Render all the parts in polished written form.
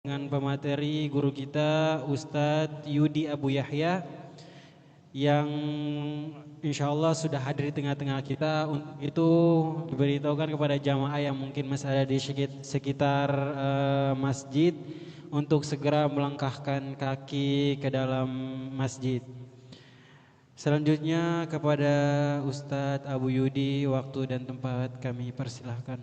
dengan pemateri guru kita Ustadz Yudi Abu Yahya yang insya Allah sudah hadir di tengah-tengah kita. Itu diberitahukan kepada jamaah yang mungkin masih ada di sekitar masjid untuk segera melangkahkan kaki ke dalam masjid. Selanjutnya kepada Ustadz Abu Yudi, waktu dan tempat kami persilahkan.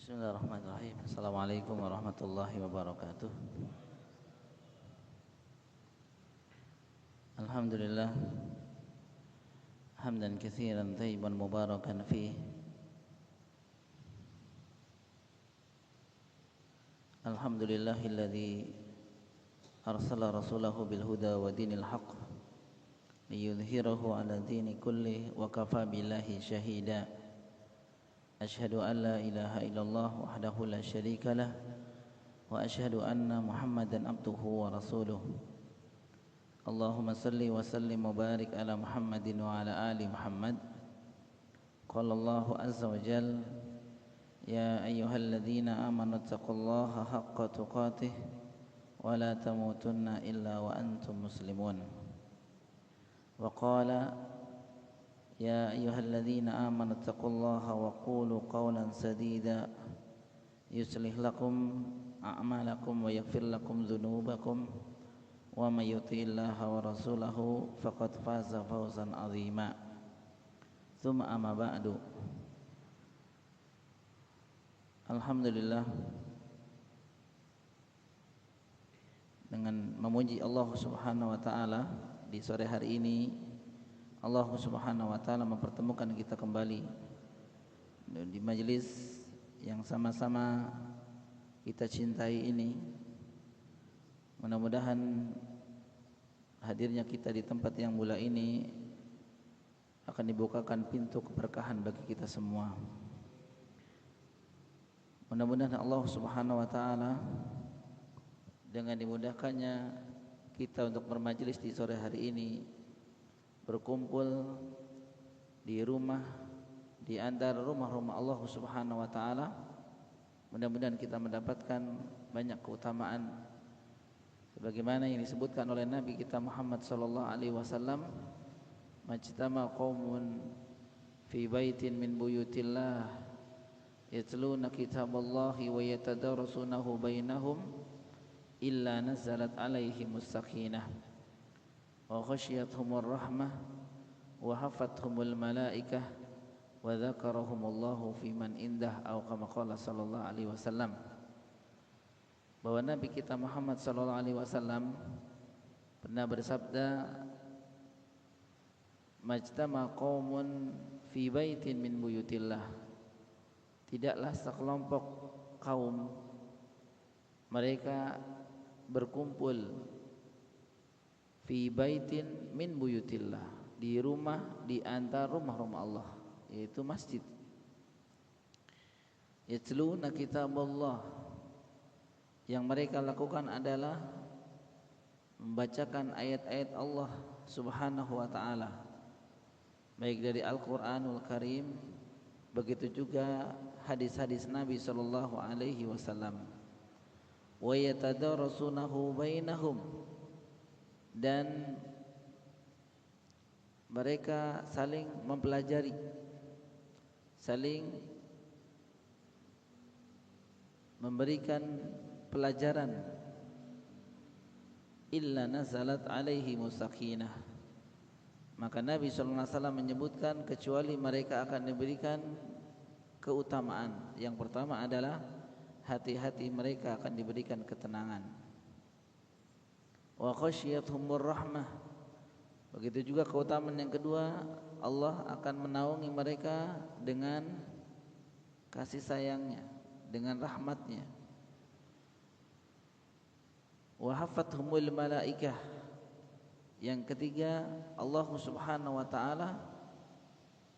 Bismillahirrahmanirrahim. Assalamualaikum warahmatullahi wabarakatuh. Alhamdulillah hamdan katsiran thayyiban mubarakan fih. Alhamdulillahilladzi arsala rasulahu bil huda wa dinil haqq liyudhhirahu 'ala dini kulli wa kafa billahi shahida. Asyhadu an la ilaha illallah wahdahu la syarika lah wa asyhadu anna Muhammadan abduhu wa rasuluh. Allahumma salli wa sallim wa barik ala Muhammadin wa ala ali Muhammad. Qala Allahu azza wa jalla ya ayyuhalladzina amanu taqullaha haqqa tuqatih wa la tamutunna illa wa antum muslimun. Wa qala ya ayyuhalladzina amanu taqullaha wa qulu qawlan sadida yuslih lakum a'malakum wa yaghfir lakum dhunubakum wa may yuti'illaha wa rasulahu faqad faza fawzan 'azima. Tsumma amma ba'du. Alhamdulillah, dengan memuji Allah Subhanahu wa taala di sore hari ini Allah Subhanahu wa taala mempertemukan kita kembali di majelis yang sama-sama kita cintai ini. Mudah-mudahan hadirnya kita di tempat yang mulia ini akan dibukakan pintu keberkahan bagi kita semua. Mudah-mudahan Allah Subhanahu wa taala dengan dimudahkannya kita untuk bermajelis di sore hari ini, berkumpul di rumah di antara rumah-rumah Allah Subhanahu wa taala. Mudah-mudahan kita mendapatkan banyak keutamaan sebagaimana yang disebutkan oleh Nabi kita Muhammad sallallahu alaihi wasallam, majtama qaumun fi baitin min buyutillah yatluna kitaballahi wa yatadarasunahu bainahum illa nazalat alaihimus sakinah wa ghasyiyatuhumur rahmah wa hafathumul malaikah wa dzakarahumullahu fi man indah aw kama qala sallallahu alaihi wasallam. Bahwa Nabi kita Muhammad sallallahu alaihi wasallam pernah bersabda, majtama qaumun fi baitin min buyutillah, tidaklah sekelompok kaum mereka berkumpul fi baitin min buyutillah, di rumah di antara rumah-rumah Allah, yaitu masjid. Yatluna kitaballah, yang mereka lakukan adalah membacakan ayat-ayat Allah Subhanahu wa taala, baik dari Al-Qur'anul Karim, begitu juga hadis-hadis Nabi sallallahu alaihi wasallam. Wa yatadarasunahu bainahum, dan mereka saling mempelajari, saling memberikan pelajaran. Illa nazalat alaihi musakinah, maka Nabi SAW menyebutkan kecuali mereka akan diberikan keutamaan. Yang pertama adalah hati-hati mereka akan diberikan ketenangan. Wa ghasyiyatuhumur rahmah, begitu juga keutamaan yang kedua, Allah akan menaungi mereka dengan kasih sayangnya, dengan rahmatnya. Wa hafathumul malaikah, yang ketiga Allah Subhanahu wa taala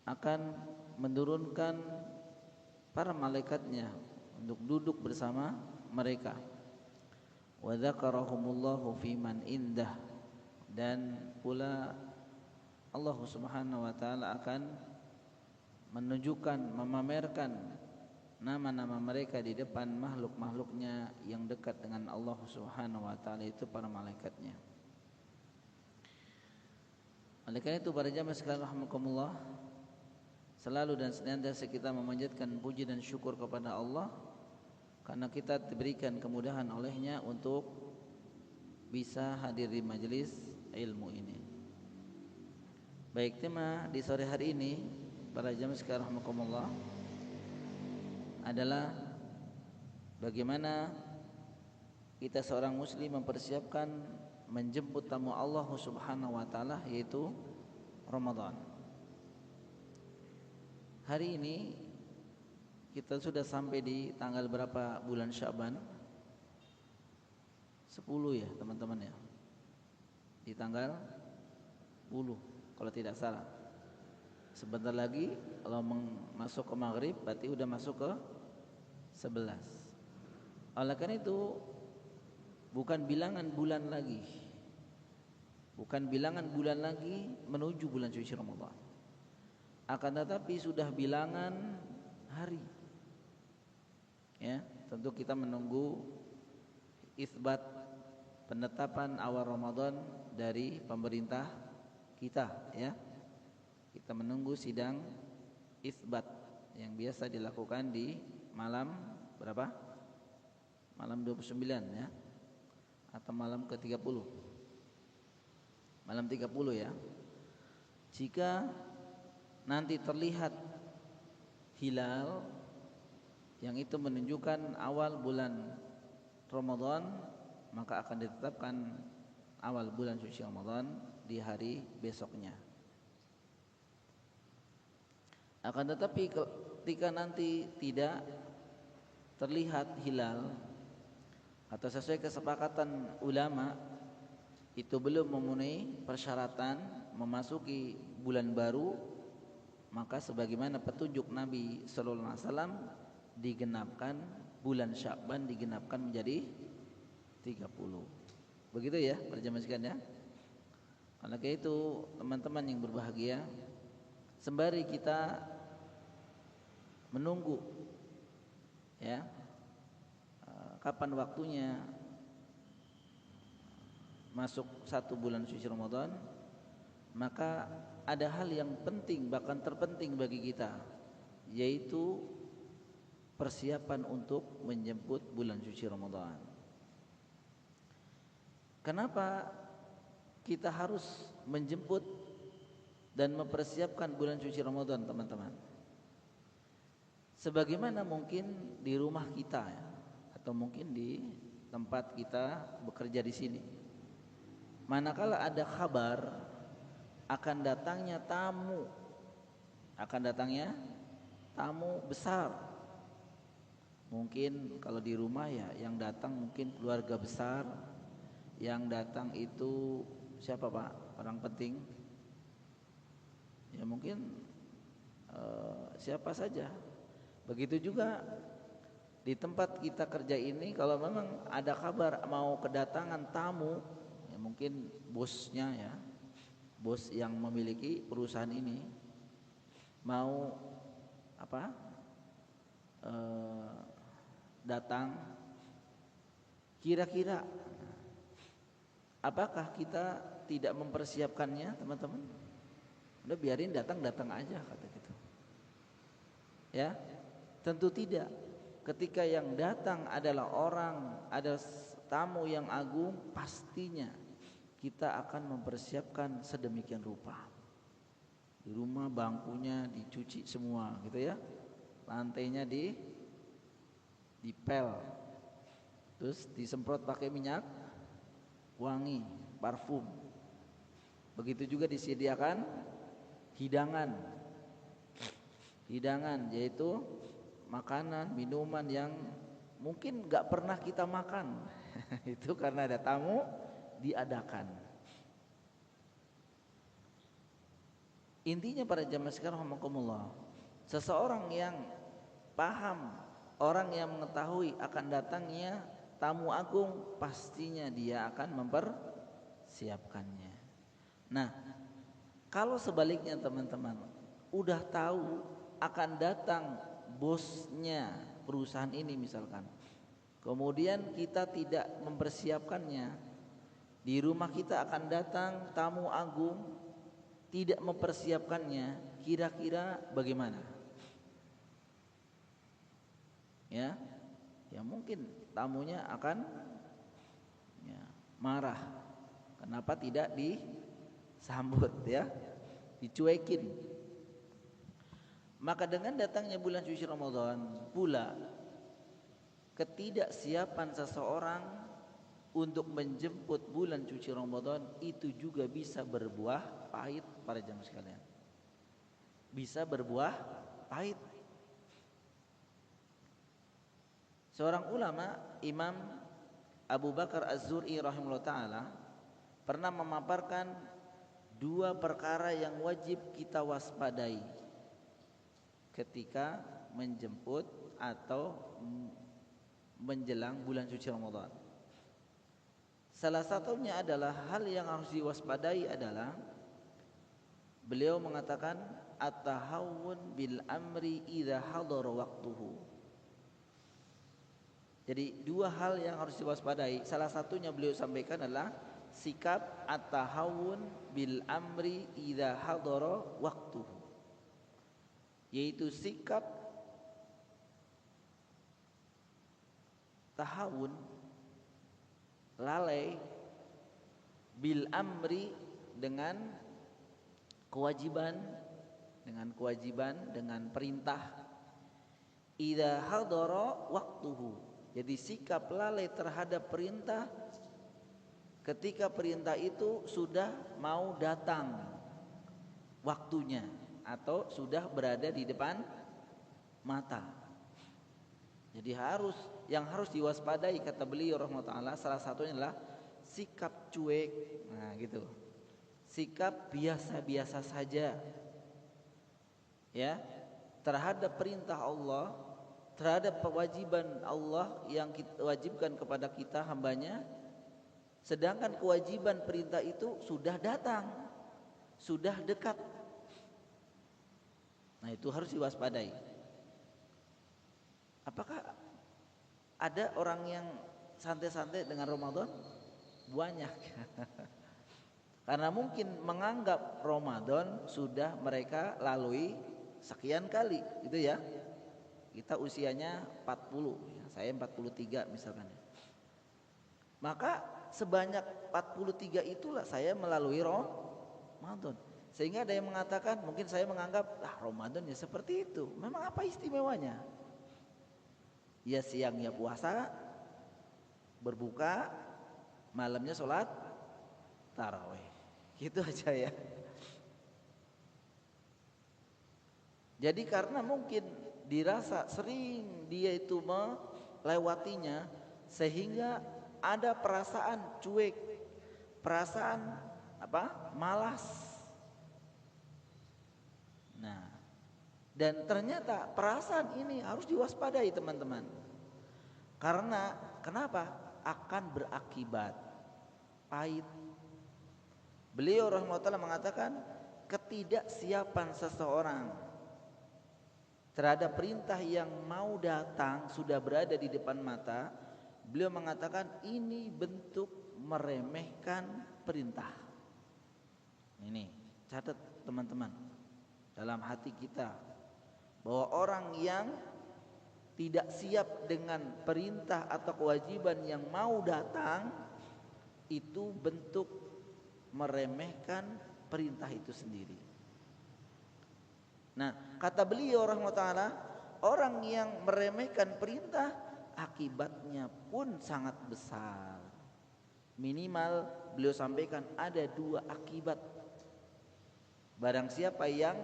akan menurunkan para malaikatnya untuk duduk bersama mereka. Wa dzakarahumullahu fi man indah, dan pula Allah Subhanahu wa taala akan menunjukkan, memamerkan nama-nama mereka di depan makhluk-makhluknya yang dekat dengan Allah Subhanahu wa taala, itu para malaikatnya. Oleh karena itu para jamaah sekalian rahimakumullah, selalu dan senantiasa kita memanjatkan puji dan syukur kepada Allah karena kita diberikan kemudahan olehnya untuk bisa hadir di majelis ilmu ini. Baik, tema di sore hari ini para jamaah sekalian rahimakumullah adalah bagaimana kita seorang muslim mempersiapkan menjemput tamu Allah Subhanahu wa taala, yaitu Ramadan. Hari ini kita sudah sampai di tanggal berapa bulan Sya'ban? 10 ya teman-teman ya. Di tanggal 10 kalau tidak salah. Sebentar lagi kalau masuk ke maghrib berarti udah masuk ke 11. Oleh karena itu bukan bilangan bulan lagi, bukan bilangan bulan lagi menuju bulan suci Ramadan, akan tetapi sudah bilangan hari. Ya, tentu kita menunggu isbat penetapan awal Ramadan dari pemerintah kita, ya. Kita menunggu sidang isbat yang biasa dilakukan di malam berapa? Malam 29 ya. Atau malam ke-30. Malam 30 ya. Jika nanti terlihat hilal yang itu menunjukkan awal bulan Ramadan, maka akan ditetapkan awal bulan suci Ramadan di hari besoknya. Akan tetapi ketika nanti tidak terlihat hilal atau sesuai kesepakatan ulama itu belum memenuhi persyaratan memasuki bulan baru, maka sebagaimana petunjuk Nabi sallallahu alaihi wasallam digenapkan bulan Sya'ban, digenapkan menjadi 30. Begitu ya para jamaah sekalian ya. Oleh karena itu teman-teman yang berbahagia, sembari kita menunggu ya kapan waktunya masuk satu bulan suci Ramadan, maka ada hal yang penting, bahkan terpenting bagi kita, yaitu persiapan untuk menjemput bulan suci Ramadan. Kenapa kita harus menjemput dan mempersiapkan bulan suci Ramadan, teman-teman? Sebagaimana mungkin di rumah kita ya, atau mungkin di tempat kita bekerja di sini, manakala ada kabar akan datangnya tamu besar, mungkin kalau di rumah ya yang datang mungkin keluarga besar, yang datang itu siapa Pak? Orang penting ya, mungkin siapa saja. Begitu juga di tempat kita kerja ini, kalau memang ada kabar mau kedatangan tamu, ya mungkin bosnya ya, bos yang memiliki perusahaan ini mau datang, kira-kira apakah kita tidak mempersiapkannya, teman-teman? Udah biarin datang aja kata gitu. Ya, tentu tidak. Ketika yang datang adalah ada tamu yang agung, pastinya kita akan mempersiapkan sedemikian rupa. Di rumah bangkunya dicuci semua gitu ya. Lantainya dipel. Terus disemprot pakai minyak wangi, parfum. Begitu juga disediakan hidangan, yaitu makanan, minuman yang mungkin gak pernah kita makan. Itu karena ada tamu diadakan. Intinya para jamaah sekalian rahimakumullah, seseorang yang paham orang yang mengetahui akan datangnya tamu agung, pastinya dia akan mempersiapkannya. Nah, kalau sebaliknya teman-teman, udah tahu akan datang bosnya perusahaan ini misalkan, kemudian kita tidak mempersiapkannya, di rumah kita akan datang tamu agung, tidak mempersiapkannya, kira-kira bagaimana? Ya, ya mungkin tamunya akan ya, marah. Kenapa tidak disambut ya? Dicuekin. Maka dengan datangnya bulan suci Ramadan pula ketidaksiapan seseorang untuk menjemput bulan suci Ramadan itu juga bisa berbuah pahit para jamaah sekalian. Bisa berbuah pahit. Seorang ulama, Imam Abu Bakar Az-Zur'i rahimahullah ta'ala, pernah memaparkan dua perkara yang wajib kita waspadai ketika menjemput atau menjelang bulan suci Ramadan. Salah satunya adalah hal yang harus diwaspadai adalah beliau mengatakan at-tahawun bil amri idza hadara waqtuhu. Jadi dua hal yang harus diwaspadai. Salah satunya beliau sampaikan adalah sikap at-tahawun bil amri idza hadara waqtuhu. Yaitu sikap tahawun, lalai, bil amri dengan kewajiban, dengan perintah, idza hadara waqtuhu. Jadi sikap lalai terhadap perintah ketika perintah itu sudah mau datang waktunya atau sudah berada di depan mata. Jadi yang harus diwaspadai kata beliau rahimahullah, salah satunya adalah sikap cuek. Nah, gitu. Sikap biasa-biasa saja. Ya, terhadap perintah Allah, terhadap kewajiban Allah yang kita wajibkan kepada kita hambanya, sedangkan kewajiban perintah itu sudah datang, sudah dekat. Nah, itu harus diwaspadai. Apakah ada orang yang santai-santai dengan Ramadan? Banyak. Karena mungkin menganggap Ramadan sudah mereka lalui sekian kali, gitu ya. Kita usianya 40, saya 43 misalkan. Maka sebanyak 43 itulah saya melalui Ramadan. Sehingga ada yang mengatakan, mungkin saya menganggap Ramadan ya seperti itu. Memang apa istimewanya? Ya siangnya puasa, berbuka, malamnya sholat tarawih. Gitu aja ya. Jadi karena mungkin dirasa sering dia itu melewatinya, sehingga ada perasaan cuek, perasaan malas. Nah, dan ternyata perasaan ini harus diwaspadai teman-teman. Karena kenapa? Akan berakibat pahit. Beliau rahimahullah mengatakan ketidaksiapan seseorang terhadap perintah yang mau datang sudah berada di depan mata, beliau mengatakan ini bentuk meremehkan perintah. Ini catat teman-teman dalam hati kita, bahwa orang yang tidak siap dengan perintah atau kewajiban yang mau datang itu bentuk meremehkan perintah itu sendiri. Nah, kata beliau rahmatullah, orang yang meremehkan perintah akibatnya pun sangat besar. Minimal beliau sampaikan ada 2 akibat. Barang siapa yang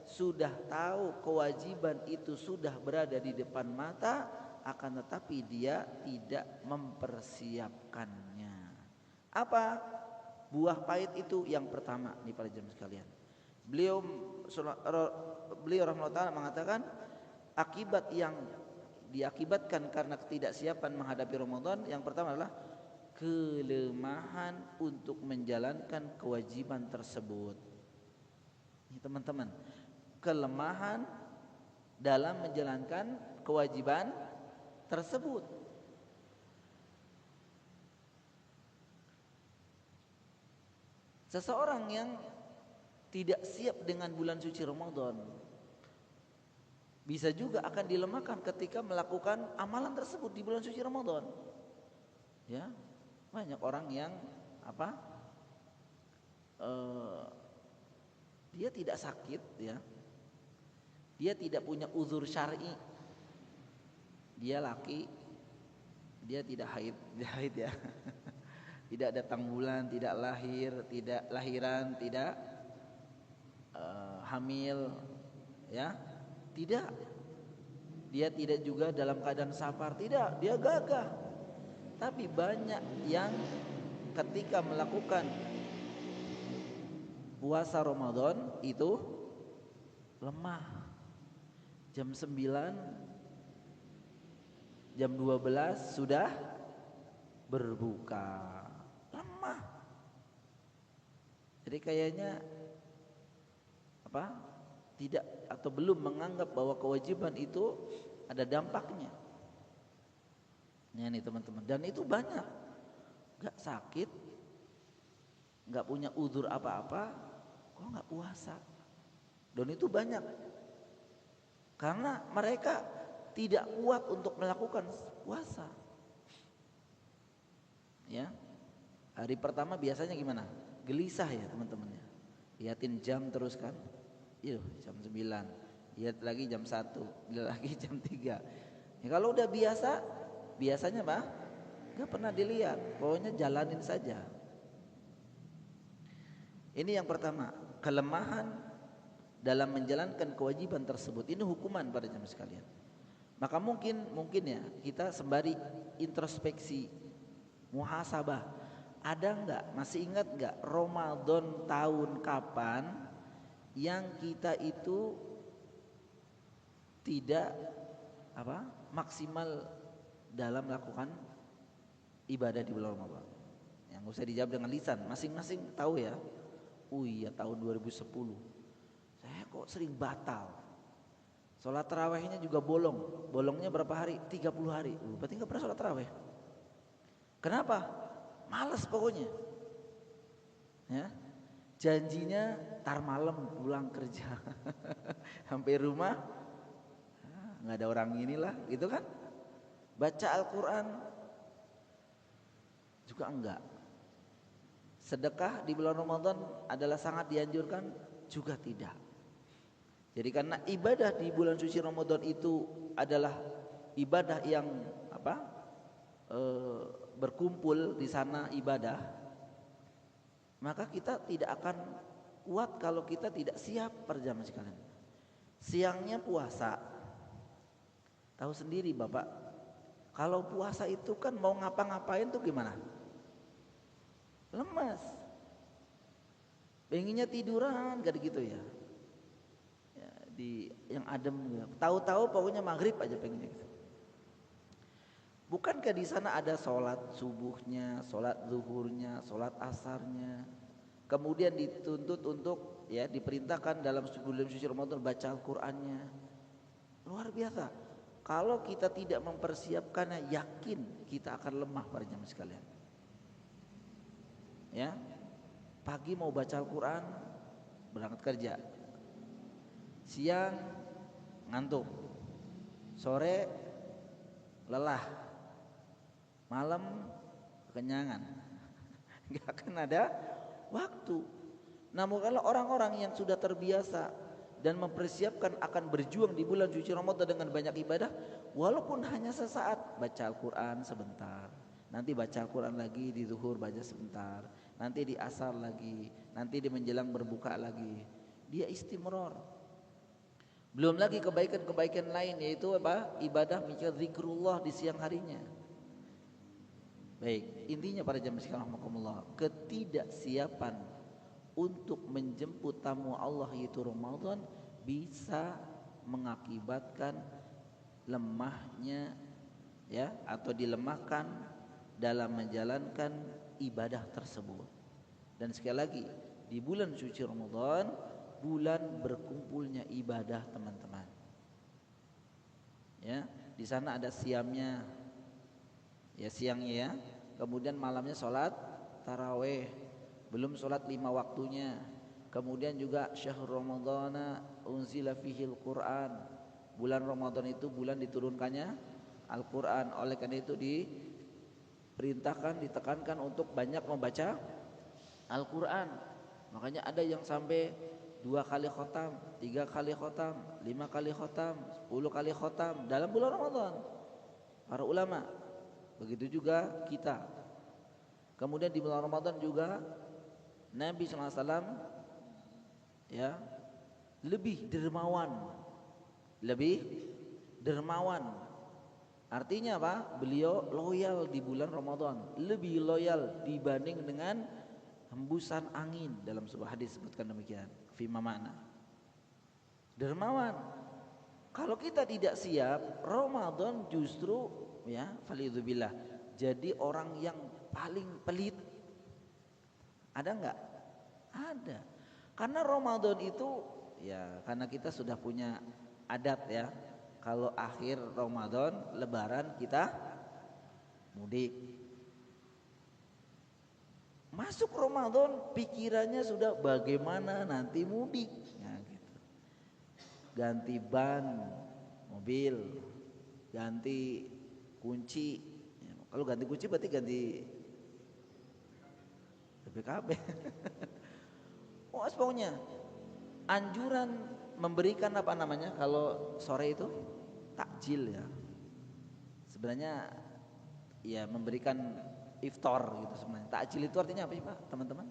sudah tahu kewajiban itu sudah berada di depan mata, akan tetapi dia tidak mempersiapkannya. Apa buah pahit itu? Yang pertama nih para jemaah sekalian, beliau rahimahullah mengatakan akibat yang diakibatkan karena ketidaksiapan menghadapi Ramadan, yang pertama adalah kelemahan untuk menjalankan kewajiban tersebut. Ini teman-teman, kelemahan dalam menjalankan kewajiban tersebut. Seseorang yang tidak siap dengan bulan suci Ramadan bisa juga akan dilemahkan ketika melakukan amalan tersebut di bulan suci Ramadan. Ya, banyak orang yang dia tidak sakit, ya, dia tidak punya uzur syar'i, dia laki, dia tidak haid ya, tidak datang bulan, tidak lahir, tidak lahiran, tidak hamil, ya, tidak, dia tidak juga dalam keadaan safar, tidak, dia gagah. Tapi banyak yang ketika melakukan puasa Ramadan itu lemah. Jam 9, jam 12 sudah berbuka. Lemah. Jadi kayaknya tidak atau belum menganggap bahwa kewajiban itu ada dampaknya. Ya nih teman-teman, dan itu banyak, gak sakit, gak punya uzur apa-apa, kok gak puasa. Dan itu banyak, karena mereka tidak kuat untuk melakukan puasa. Ya, hari pertama biasanya gimana? Gelisah ya teman-teman ya. Liatin jam terus kan, jam 9, lihat lagi jam 1, lihat lagi jam 3. Ya, kalau udah biasanya gak pernah dilihat, pokoknya jalanin saja. Ini yang pertama, kelemahan dalam menjalankan kewajiban tersebut. Ini hukuman pada jemaah sekalian. Maka mungkin ya kita sembari introspeksi, muhasabah. Ada enggak, masih ingat enggak Ramadan tahun kapan yang kita itu tidak maksimal dalam melakukan ibadah di bulan Ramadan? Yang usah dijawab dengan lisan, masing-masing tahu ya. Iya, tahun 2010 saya kok sering batal. Sholat tarawehnya juga bolongnya berapa hari? 30 hari. Berarti gak pernah sholat taraweh. Kenapa? Males pokoknya, ya, janjinya tar malam pulang kerja sampai rumah nggak ada orang inilah, gitu kan. Baca Al-Quran juga enggak. Sedekah di bulan Ramadan adalah sangat dianjurkan, juga tidak. Jadi karena ibadah di bulan suci Ramadan itu adalah ibadah yang berkumpul di sana ibadah, maka kita tidak akan kuat kalau kita tidak siap perjamaah sekalian. Siangnya puasa, tahu sendiri Bapak, kalau puasa itu kan mau ngapa-ngapain tuh gimana? Lemas, pengennya tiduran gak gitu ya, di yang adem gitu. Tahu-tahu pokoknya maghrib aja pengennya gitu. Bukankah di sana ada sholat subuhnya, sholat zuhurnya, sholat asarnya, kemudian dituntut untuk diperintahkan dalam bulan suci Ramadan baca Al-Qur'annya. Luar biasa. Kalau kita tidak mempersiapkannya, yakin kita akan lemah para jemaah sekalian. Ya, pagi mau baca Al-Qur'an, berangkat kerja, siang ngantuk, sore lelah, malam kekenyangan, nggak akan ada waktu. Namun kalau orang-orang yang sudah terbiasa dan mempersiapkan akan berjuang di bulan suci Ramadan dengan banyak ibadah, walaupun hanya sesaat, baca Al-Quran sebentar, nanti baca Al-Quran lagi di zuhur baca sebentar, nanti di asar lagi, nanti di menjelang berbuka lagi, dia istimror. Belum lagi kebaikan-kebaikan lain, yaitu ibadah mikir zikrullah di siang harinya. Baik, intinya para jemaah sekalian rahimakumullah, ketidaksiapan untuk menjemput tamu Allah yaitu Ramadan bisa mengakibatkan lemahnya ya atau dilemahkan dalam menjalankan ibadah tersebut. Dan sekali lagi, di bulan suci Ramadan, bulan berkumpulnya ibadah teman-teman. Ya, di sana ada siamnya, ya siangnya ya. Kemudian malamnya sholat taraweh, belum sholat 5 waktunya. Kemudian juga syahrul ramadhana unzila fihil Qur'an. Bulan Ramadan itu bulan diturunkannya Al-Qur'an. Oleh karena itu diperintahkan, ditekankan untuk banyak membaca Al-Qur'an. Makanya ada yang sampai 2 kali khotam, 3 kali khotam, 5 kali khotam, 10 kali khotam dalam bulan Ramadan. Para ulama. Begitu juga kita. Kemudian di bulan Ramadan juga Nabi SAW ya lebih dermawan. Artinya apa? Beliau loyal di bulan Ramadan, lebih loyal dibanding dengan hembusan angin. Dalam sebuah hadis sebutkan demikian. Fima makna dermawan. Kalau kita tidak siap, Ramadan justru ya falidzubillah jadi orang yang paling pelit. Ada enggak? Ada. Karena Ramadan itu ya karena kita sudah punya adat ya. Kalau akhir Ramadan lebaran kita mudik. Masuk Ramadan pikirannya sudah bagaimana nanti mudik. Nah, gitu. Ganti ban mobil, ganti kunci. Kalau ganti kunci berarti ganti BPKB. Oh, pokoknya anjuran memberikan apa namanya kalau sore itu takjil ya. Sebenarnya ya memberikan iftar gitu sebenarnya. Takjil itu artinya apa sih Pak, teman-teman?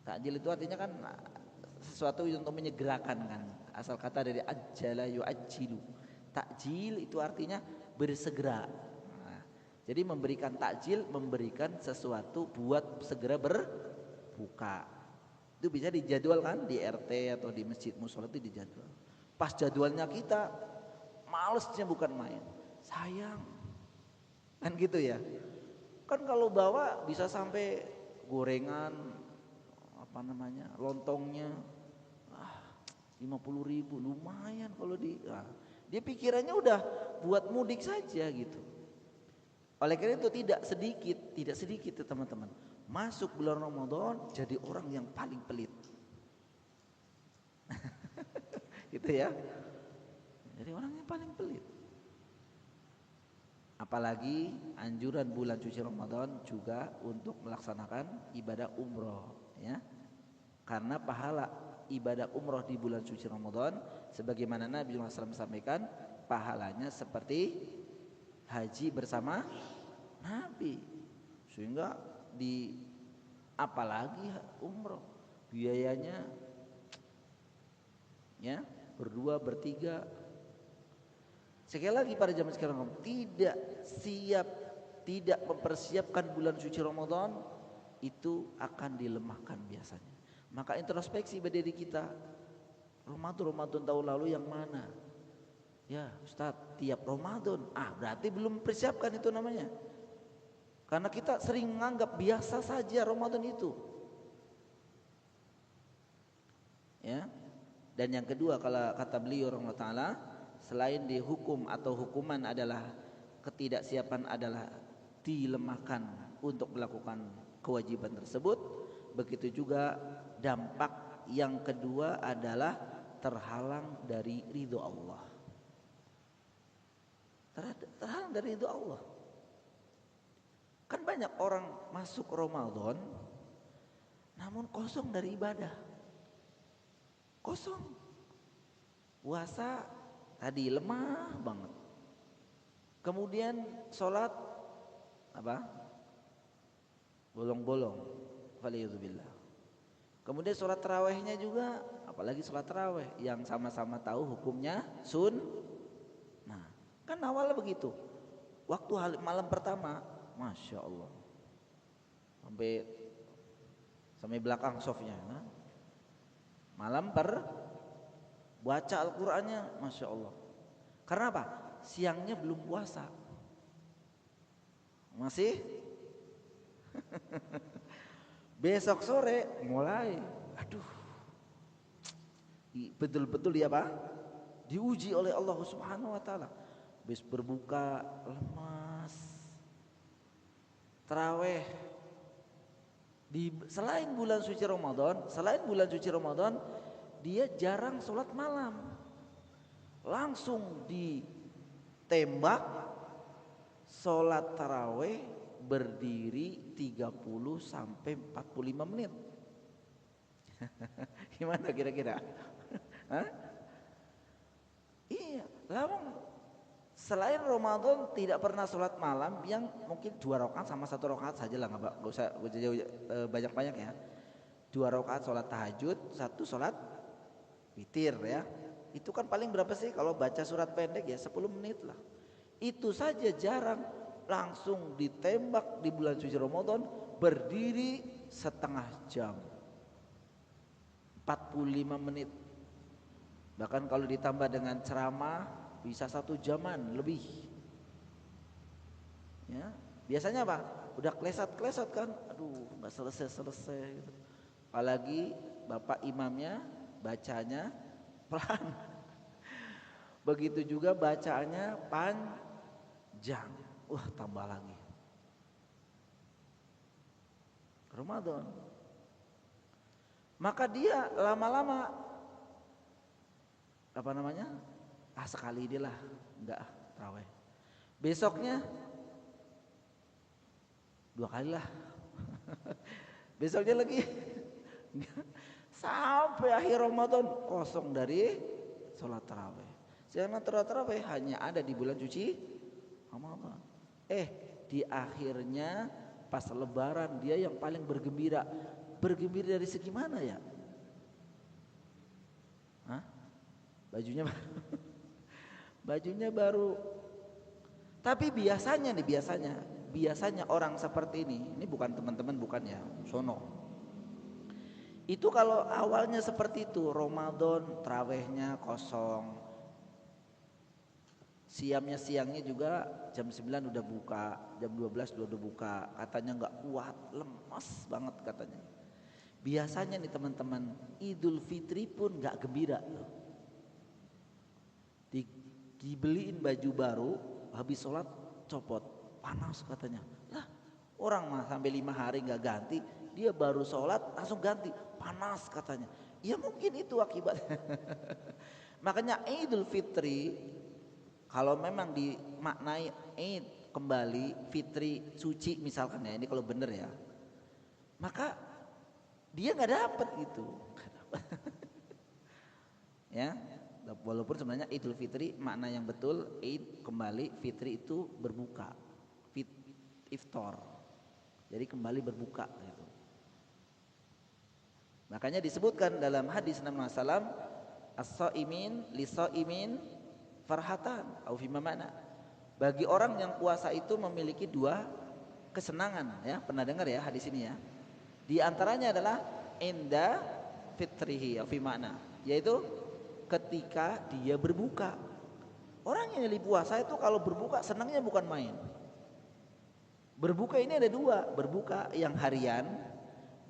Takjil itu artinya kan sesuatu untuk menyegerakan kan. Asal kata dari ajjala yu'ajjilu. Takjil itu artinya bersegera. Nah, jadi memberikan takjil, memberikan sesuatu buat segera berbuka. Itu bisa dijadwalkan di RT atau di masjid mushola itu dijadwal. Pas jadwalnya kita malesnya bukan main. Sayang. Kan gitu ya. Kan kalau bawa bisa sampai gorengan apa namanya lontongnya 50.000 lumayan kalau dia pikirannya udah buat mudik saja gitu. Oleh karena itu tidak sedikit ya teman-teman masuk bulan Ramadan jadi orang yang paling pelit. Gitu ya. Jadi orang yang paling pelit. Apalagi anjuran bulan suci Ramadan juga untuk melaksanakan ibadah umroh ya. Karena pahala ibadah umroh di bulan suci Ramadan sebagaimana Nabi SAW sampaikan pahalanya seperti haji bersama Nabi. Sehingga apalagi umroh biayanya ya berdua bertiga. Sekali lagi pada zaman sekarang tidak siap, tidak mempersiapkan bulan suci Ramadan itu akan dilemahkan biasanya. Maka introspeksi pada diri kita, Ramadan tahun lalu yang mana? Ya Ustadz, tiap Ramadan, berarti belum persiapkan itu namanya. Karena kita sering menganggap biasa saja Ramadan itu. Ya. Dan yang kedua kalau kata beliau rahimahullah taala, selain dihukum atau hukuman adalah ketidaksiapan adalah dilemahkan untuk melakukan kewajiban tersebut. Begitu juga dampak yang kedua adalah terhalang dari ridho Allah. Terhalang dari ridho Allah. Kan banyak orang masuk Ramadan namun kosong dari ibadah. Kosong. Puasa tadi lemah banget. Kemudian sholat apa? Bolong-bolong. Waliyadzubillah. Kemudian sholat tarawehnya juga, apalagi sholat taraweh yang sama-sama tahu hukumnya Nah, kan awalnya begitu. Waktu malam pertama, masya Allah, sampai belakang softnya. Malam baca Al-Qur'annya, masya Allah. Karena apa? siangnya belum puasa. Masih besok sore mulai, aduh, betul-betul dia apa? Diuji oleh Allah Subhanahu wa taala. Habis berbuka lemas. Tarawih selain bulan suci Ramadan, dia jarang sholat malam. Langsung ditembak sholat tarawih berdiri 30 sampai 45 menit. Gimana kira-kira? Hah? Iya, lawang selain Ramadan tidak pernah sholat malam, yang mungkin 2 rakaat sama 1 rakaat saja lah, nggak usah banyak-banyak ya. 2 rakaat sholat tahajud, 1 sholat witir ya. Itu kan paling berapa sih kalau baca surat pendek ya 10 menit lah. Itu saja jarang, langsung ditembak di bulan suci Ramadan berdiri setengah jam, 45 menit. Bahkan kalau ditambah dengan ceramah bisa 1 jaman lebih. Ya, biasanya apa? Udah klesat kan, aduh nggak selesai gitu. Apalagi bapak imamnya bacanya pelan. Begitu juga bacaannya panjang. Wah, tambah lagi. Ramadan. Maka dia lama-lama apa namanya? Sekali dia lah, enggak tarawih. Besoknya 2 kali lah. Besoknya lagi. Sampai akhir Ramadan kosong dari sholat tarawih. Karena tarawih hanya ada di bulan suci Ramadan. Di akhirnya pas lebaran dia yang paling bergembira. Bergembira dari segi mana ya? Hah? Bajunya baru. Tapi biasanya orang seperti ini bukan teman-teman, bukan ya, sono. Itu kalau awalnya seperti itu, Ramadan tarawihnya kosong. Siangnya juga jam 9 udah buka, jam 12 udah buka. Katanya nggak kuat, lemas banget katanya. Biasanya nih teman-teman, Idul Fitri pun nggak gembira loh. Dibeliin baju baru, habis sholat copot, panas katanya. Lah, orang mah sampai 5 hari nggak ganti, dia baru sholat langsung ganti, panas katanya. Ya mungkin itu akibatnya. Makanya Idul Fitri kalau memang dimaknai Id kembali, Fitri suci misalkan ya, ini kalau bener ya, maka dia nggak dapat gitu. Ya, walaupun sebenarnya Idul Fitri makna yang betul Id kembali, Fitri itu berbuka, iftar, jadi kembali berbuka gitu. Makanya disebutkan dalam hadis Nabi SAW, as-shaimin lis-shaimin farhatan au fi mana. Bagi orang yang puasa itu memiliki 2 kesenangan ya. Pernah dengar ya hadis ini ya? Di antaranya adalah inda fitrihi au fi mana, yaitu ketika dia berbuka. Orang yang lagi puasa itu kalau berbuka senangnya bukan main. Berbuka ini ada 2, berbuka yang harian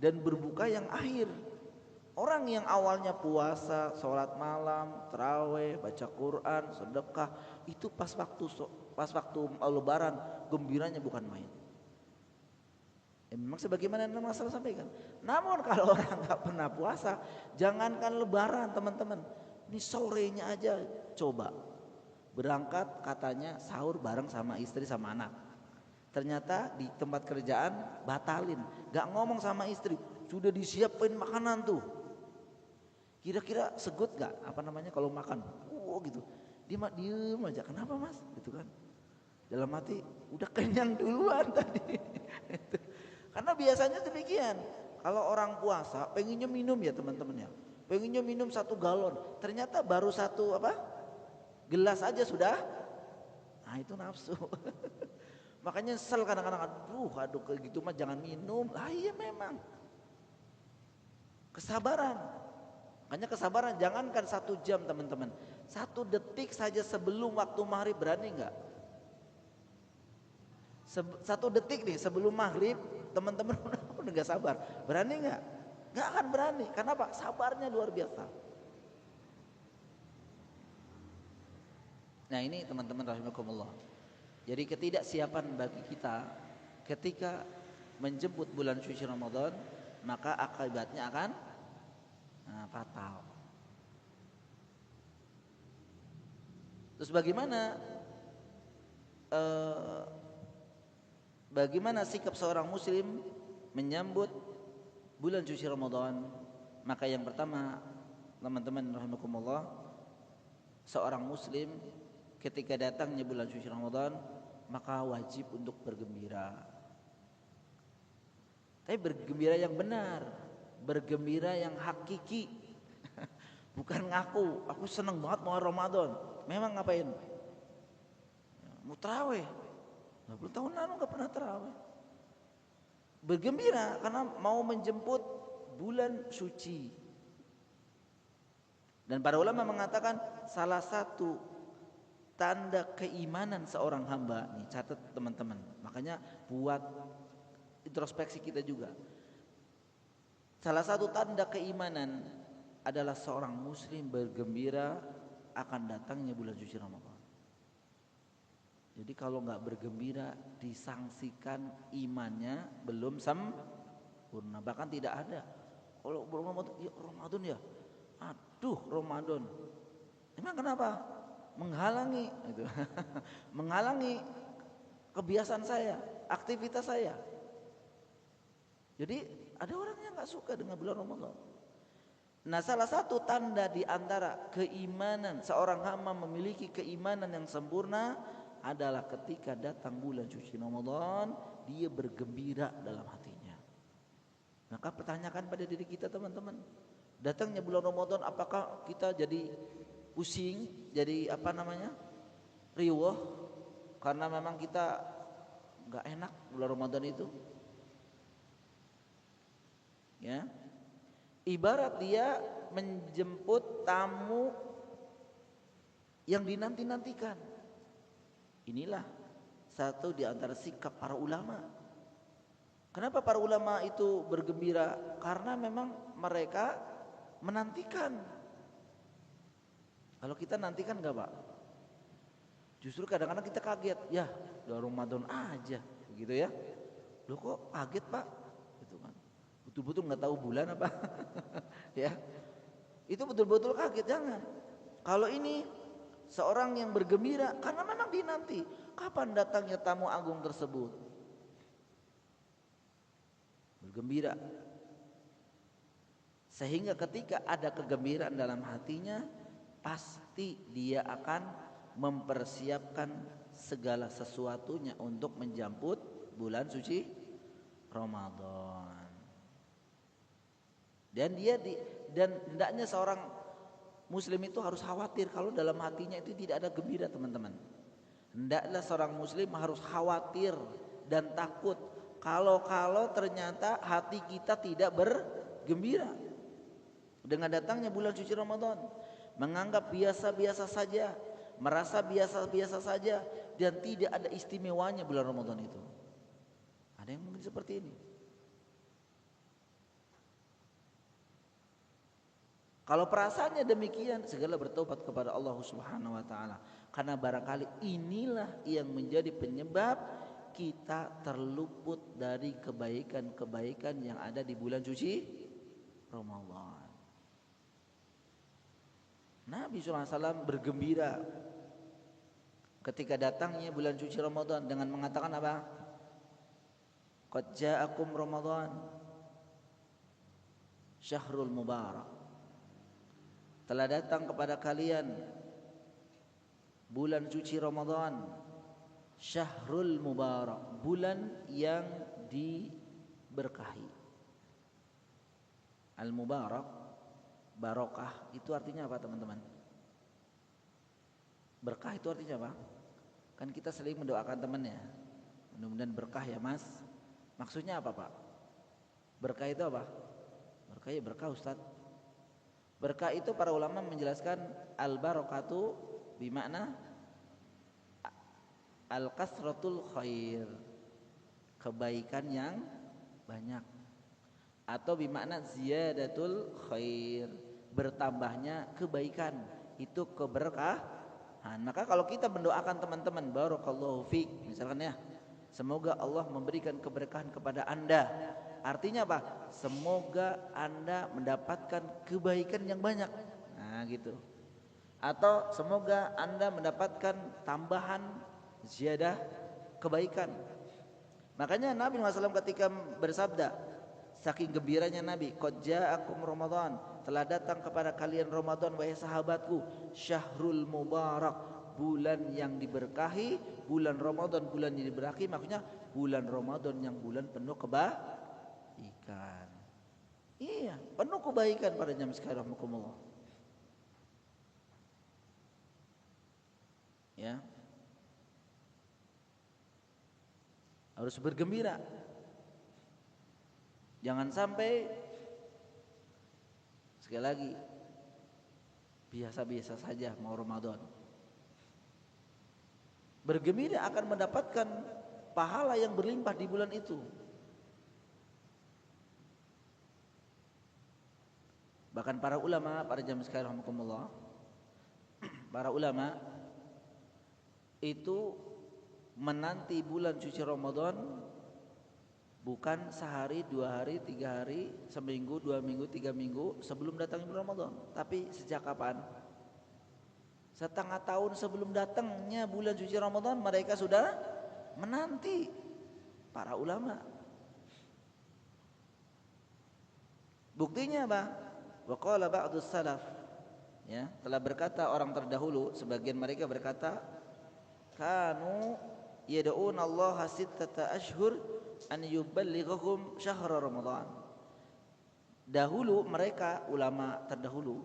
dan berbuka yang akhir. Orang yang awalnya puasa, sholat malam, tarawih, baca Quran, sedekah, itu pas waktu lebaran gembiranya bukan main. Memang sebagaimana Nabi SAW sampaikan. Namun kalau orang nggak pernah puasa, jangankan lebaran teman-teman, ini sorenya aja coba berangkat, katanya sahur bareng sama istri sama anak. Ternyata di tempat kerjaan batalin, nggak ngomong sama istri, sudah disiapin makanan tuh. Kira-kira segut gak apa namanya kalau makan? Gitu. Dia diem aja. Kenapa mas? Gitu kan. Dalam hati udah kenyang duluan tadi. Karena biasanya demikian. Kalau orang puasa pengennya minum ya teman-teman ya. Pengennya minum 1 galon. Ternyata baru 1 gelas aja sudah. Nah itu nafsu. Makanya nyesel kadang-kadang. Aduh kayak gitu mah jangan minum. Lah iya memang. Kesabaran. Makanya kesabaran, jangankan 1 jam teman-teman, 1 detik saja sebelum waktu maghrib, berani nggak? 1 detik nih sebelum maghrib, teman-teman udah nggak sabar, berani nggak? Nggak akan berani. Karena apa? Sabarnya luar biasa. Nah ini teman-teman rahimakumullah. Jadi ketidaksiapan bagi kita ketika menjemput bulan suci Ramadan, maka akibatnya akan fatal. Terus bagaimana sikap seorang muslim menyambut bulan suci Ramadan? Maka yang pertama, teman-teman rahimakumullah, seorang muslim ketika datangnya bulan suci Ramadan maka wajib untuk bergembira. Tapi bergembira yang benar, bergembira yang hakiki. Bukan ngaku, aku senang banget mau Ramadan. Memang ngapain? Mau tarawih. 20 tahun lalu gak pernah tarawih. Bergembira karena mau menjemput bulan suci. Dan para ulama mengatakan salah satu tanda keimanan seorang hamba, nih catat teman-teman, makanya buat introspeksi kita juga. Salah satu tanda keimanan adalah seorang muslim bergembira akan datangnya bulan suci Ramadan. Jadi kalau nggak bergembira disangsikan imannya belum sempurna, bahkan tidak ada. Kalau Ramadan ya Ramadan ya, aduh Ramadan, emang kenapa? Menghalangi itu. Menghalangi kebiasaan saya, aktivitas saya. Jadi ada orang yang nggak suka dengan bulan Ramadan. Nah, salah satu tanda di antara keimanan seorang hamba memiliki keimanan yang sempurna adalah ketika datang bulan suci Ramadan, dia bergembira dalam hatinya. Maka pertanyakan pada diri kita teman-teman, datangnya bulan Ramadan apakah kita jadi pusing, jadi riwah karena memang kita nggak enak bulan Ramadan itu? Ya, ibarat dia menjemput tamu yang dinanti-nantikan. Inilah satu di antara sikap para ulama. Kenapa para ulama itu bergembira? Karena memang mereka menantikan. Kalau kita nantikan enggak, Pak? Justru kadang-kadang kita kaget, ya udah Ramadan aja, begitu ya. Loh kok kaget, Pak? Gitu kan. Betul-betul nggak tahu bulan apa? Ya. Itu betul-betul kaget, jangan. Kalau ini seorang yang bergembira karena memang dinanti, kapan datangnya tamu agung tersebut? Bergembira. Sehingga ketika ada kegembiraan dalam hatinya, pasti dia akan mempersiapkan segala sesuatunya untuk menjemput bulan suci Ramadan. Dan hendaknya seorang muslim itu harus khawatir kalau dalam hatinya itu tidak ada gembira, teman-teman. Hendaklah seorang muslim harus khawatir dan takut kalau ternyata hati kita tidak bergembira dengan datangnya bulan suci Ramadan, menganggap biasa-biasa saja, merasa biasa-biasa saja, dan tidak ada istimewanya bulan Ramadan itu. Ada yang mungkin seperti ini. Kalau perasaannya demikian, segala bertobat kepada Allah Subhanahu wa taala. Karena barangkali inilah yang menjadi penyebab kita terluput dari kebaikan-kebaikan yang ada di bulan suci Ramadan. Nabi SAW bergembira ketika datangnya bulan suci Ramadan dengan mengatakan apa? Qad ja'akum Ramadan syahrul mubarak. Telah datang kepada kalian bulan suci Ramadan, syahrul mubarak, bulan yang diberkahi. Al-mubarak, barokah itu artinya apa, teman-teman? Berkah itu artinya apa? Kan kita sering mendoakan temannya, mudah-mudahan berkah ya mas. Maksudnya apa, Pak? Berkah itu apa? Berkah ya berkah, Ustaz. Berkah itu para ulama menjelaskan al-barakatu bimakna al-kasratul khair, kebaikan yang banyak, atau bimakna ziyadatul khair, bertambahnya kebaikan, itu keberkahan. Maka kalau kita mendoakan teman-teman barakallahu fiik misalkan ya, semoga Allah memberikan keberkahan kepada Anda, artinya apa? Semoga Anda mendapatkan kebaikan yang banyak. Nah gitu. Atau semoga Anda mendapatkan tambahan ziyadah kebaikan. Makanya Nabi SAW ketika bersabda, saking gembiranya Nabi, qad ja'akum Ramadan, telah datang kepada kalian Ramadan wahai sahabatku, syahrul mubarak, bulan yang diberkahi, bulan Ramadan bulan yang diberkahi, maksudnya bulan Ramadan yang bulan penuh kebaikan. Iya, penuh kebaikan pada jam sekarang, rahmatullah. Ya. Harus bergembira. Jangan sampai sekali lagi biasa-biasa saja mau Ramadan. Bergembira akan mendapatkan pahala yang berlimpah di bulan itu. Bahkan para ulama pada zaman sekarang, rahmatullah, para ulama itu menanti bulan suci Ramadan bukan sehari, 2 hari, 3 hari, seminggu, 2 minggu, 3 minggu sebelum datangnya bulan Ramadan, tapi sejak kapan? Setengah tahun sebelum datangnya bulan suci Ramadan mereka sudah menanti, para ulama. Buktinya apa? Wa qala ba'dus salaf, ya, telah berkata orang terdahulu, sebagian mereka berkata, kanu yad'una Allah sittata ashhur an yuballighahum syahr Ramadan. Dahulu mereka ulama terdahulu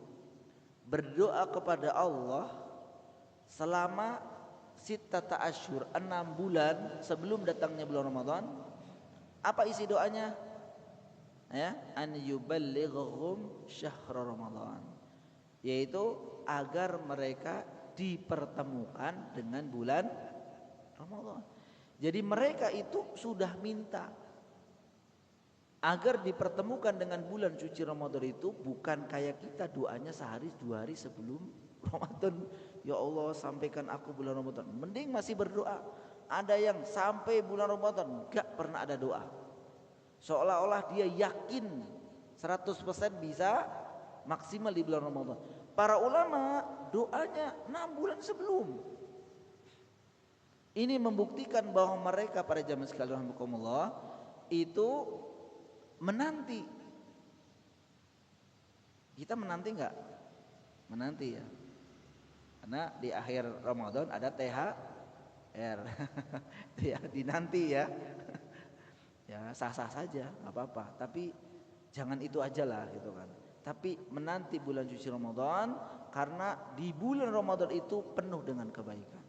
berdoa kepada Allah selama sittata ashhur, 6 bulan sebelum datangnya bulan Ramadan. Apa isi doanya? Ya, an yuballighahum syahr Ramadan, yaitu agar mereka dipertemukan dengan bulan Ramadan. Jadi mereka itu sudah minta agar dipertemukan dengan bulan suci Ramadan itu, bukan kayak kita doanya sehari 2 hari sebelum Ramadan. Ya Allah, sampaikan aku bulan Ramadan. Mending masih berdoa. Ada yang sampai bulan Ramadan enggak pernah ada doa. Seolah-olah dia yakin 100% bisa maksimal di bulan Ramadan. Para ulama doanya 6 bulan sebelum. Ini membuktikan bahwa mereka pada zaman sekalian rahmatullah itu menanti. Kita menanti enggak? Menanti ya. Karena di akhir Ramadan ada THR. Ya, dinanti ya. Ya sah-sah saja, nggak apa-apa. Tapi jangan itu aja lah gitu kan. Tapi menanti bulan suci Ramadan, karena di bulan Ramadan itu penuh dengan kebaikan.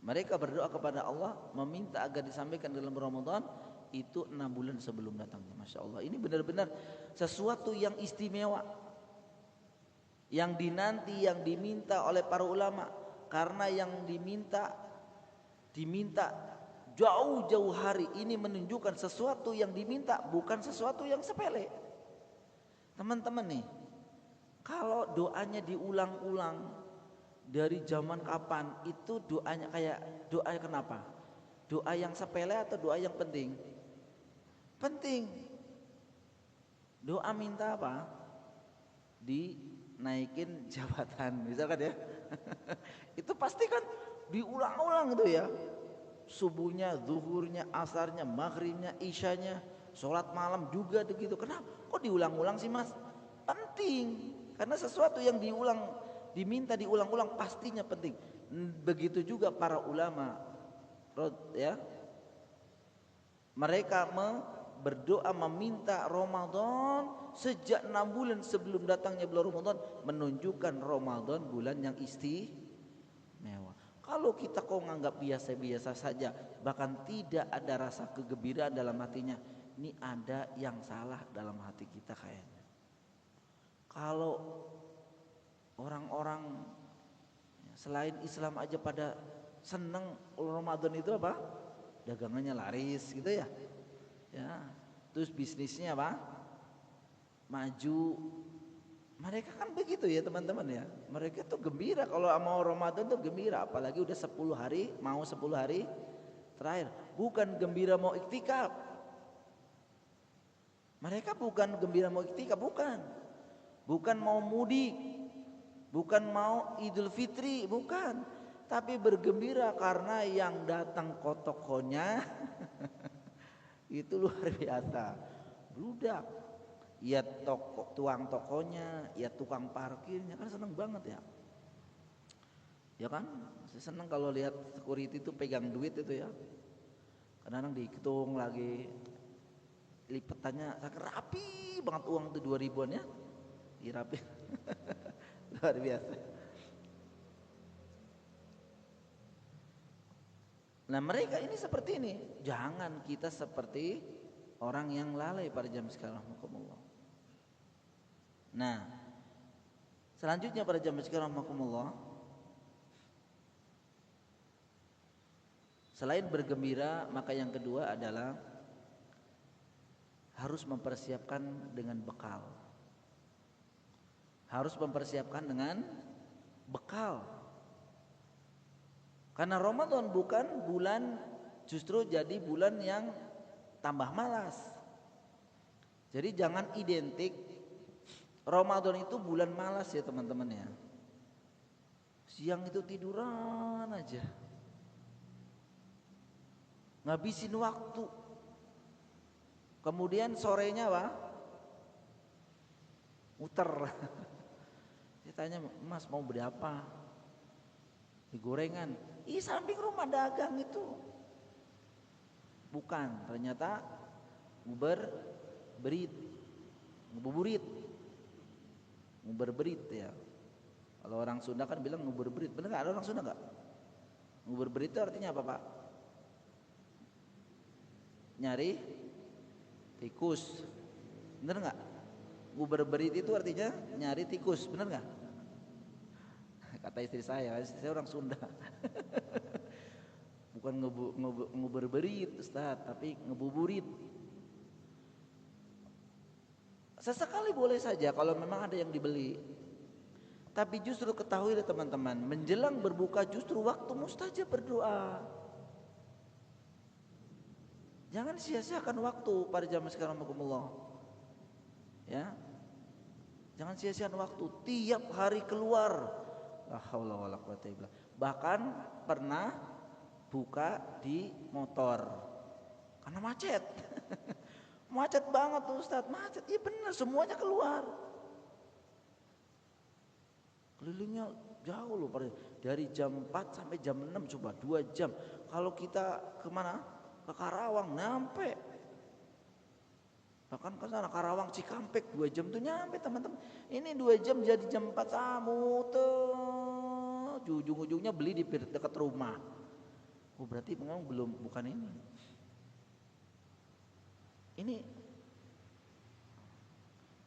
Mereka berdoa kepada Allah, meminta agar disampaikan dalam Ramadan itu 6 bulan sebelum datangnya. Masya Allah, ini benar-benar sesuatu yang istimewa, yang dinanti, yang diminta oleh para ulama. Karena yang diminta jauh-jauh hari, ini menunjukkan sesuatu yang diminta bukan sesuatu yang sepele. Teman-teman nih, kalau doanya diulang-ulang dari zaman kapan, itu doanya kayak doa kenapa? Doa yang sepele atau doa yang penting? Penting. Doa minta apa? Dinaikin jabatan misalkan ya. Itu pasti kan diulang-ulang itu ya. Subuhnya, zuhurnya, asarnya, maghribnya, isyanya, sholat malam juga begitu. Kenapa? Kok diulang-ulang sih mas? Penting. Karena sesuatu yang diminta diulang-ulang pastinya penting. Begitu juga para ulama, ya. Mereka berdoa meminta Ramadan sejak 6 bulan sebelum datangnya bulan Ramadan, menunjukkan Ramadan bulan yang istimewa. Kalau kita kok nganggap biasa-biasa saja, bahkan tidak ada rasa kegembiraan dalam hatinya, ini ada yang salah dalam hati kita kayaknya. Kalau orang-orang selain Islam aja pada seneng Ramadan itu apa? Dagangannya laris gitu ya. Ya, terus bisnisnya apa? Maju. Mereka kan begitu ya teman-teman ya. Mereka tuh gembira kalau mau Ramadan tuh gembira, apalagi udah 10 hari, mau 10 hari terakhir. Bukan gembira mau iktikaf. Mereka bukan gembira mau iktikaf, bukan. Bukan mau mudik, bukan mau Idul Fitri, bukan. Tapi bergembira karena yang datang ke tokonya itu luar biasa. Bludak. Ya tuang tokonya, ya tukang parkirnya kan seneng banget ya. Ya kan, seneng kalau lihat security itu pegang duit itu ya. Kadang-kadang dihitung lagi lipetannya rapi banget uang tuh 2000-an ya. Rapi. Luar biasa. Nah, mereka ini seperti ini. Jangan kita seperti orang yang lalai pada jam sekarang. Nah, selanjutnya pada jam sekarang, selain bergembira, maka yang kedua adalah harus mempersiapkan dengan bekal. Harus mempersiapkan dengan bekal. Karena Ramadan bukan bulan, justru jadi bulan yang tambah malas. Jadi jangan identik Ramadan itu bulan malas ya teman-teman ya. Siang itu tiduran aja, ngabisin waktu. Kemudian sorenya apa? Muter. Saya tanya, Mas mau beli apa? Di gorengan. Ih, samping rumah dagang itu. Bukan, ternyata nguberberit. Nguberberit ya. Kalau orang Sunda kan bilang nguberberit. Bener gak? Ada orang Sunda gak? Nguberberit itu artinya apa Pak? Nyari tikus. Bener gak? Nguberberit itu artinya nyari tikus. Bener gak? Kata istri saya orang Sunda. Bukan nguberberit Ustaz, tapi ngebuburit. Sesekali boleh saja kalau memang ada yang dibeli. Tapi justru ketahui teman-teman, menjelang berbuka justru waktu mustajab berdoa. Jangan sia-siakan waktu pada zaman sekarang, ya. Jangan sia-siakan waktu, tiap hari keluar. La haula wala quwata illa billah. Bahkan pernah buka di motor karena macet. Macet banget tuh Ustaz, macet. Iya benar, semuanya keluar. Kelilingnya jauh loh, dari jam 4 sampai jam 6 coba 2 jam. Kalau kita kemana? Ke Karawang nyampe. Bahkan ke sana Karawang Cikampek 2 jam tuh nyampe teman-teman. Ini 2 jam jadi jam 4 tuh. Ujung-ujungnya beli di dekat rumah. Oh berarti memang bukan ini. Ini